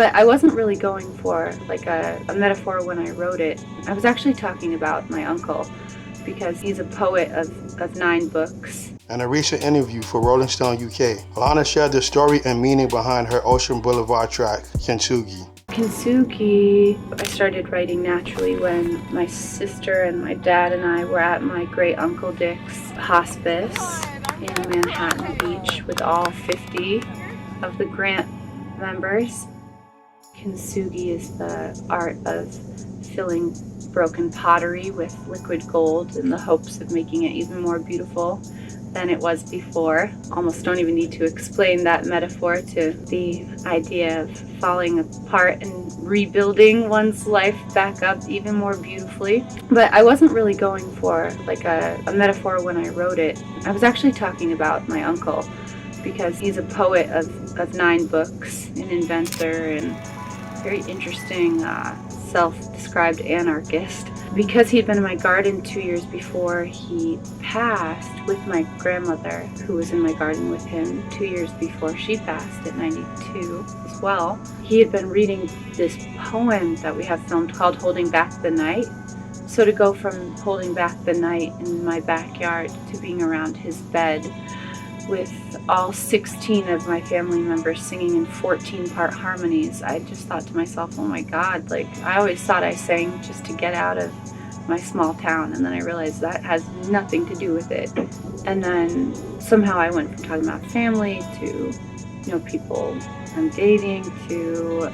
But I wasn't really going for like a metaphor when I wrote it. I was actually talking about my uncle because he's a poet of 9 books. In a recent interview for Rolling Stone UK, Lana shared the story and meaning behind her Ocean Blvd track, Kintsugi. Kintsugi, I started writing naturally when my sister and my dad and I were at my great uncle Dick's hospice in Manhattan Beach with all 50 of the grant members. Kintsugi is the art of filling broken pottery with liquid gold in the hopes of making it even more beautiful than it was before. Almost don't even need to explain that metaphor to the idea of falling apart and rebuilding one's life back up even more beautifully. But I wasn't really going for like a metaphor when I wrote it. I was actually talking about my uncle because he's a poet of 9 books, an inventor, and very interesting self-described anarchist. Because he'd been in my garden 2 years before he passed with my grandmother, who was in my garden with him 2 years before she passed at 92 as well, he had been reading this poem that we have filmed called Holding Back the Night. So to go from holding back the night in my backyard to being around his bed with all 16 of my family members singing in 14-part harmonies, I just thought to myself, oh my God, like I always thought I sang just to get out of my small town, and then I realized that has nothing to do with it. And then somehow I went from talking about family to, people I'm dating to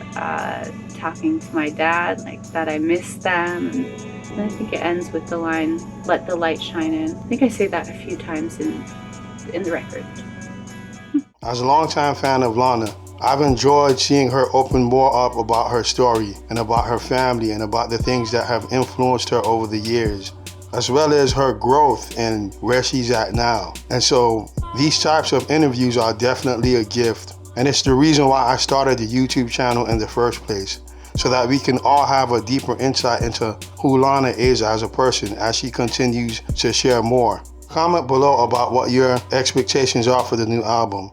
talking to my dad, like that I miss them. And I think it ends with the line, let the light shine in. I think I say that a few times in the record. As a longtime fan of Lana, I've enjoyed seeing her open more up about her story and about her family and about the things that have influenced her over the years, as well as her growth and where she's at now. And so these types of interviews are definitely a gift. And it's the reason why I started the YouTube channel in the first place, so that we can all have a deeper insight into who Lana is as a person as she continues to share more. Comment below about what your expectations are for the new album.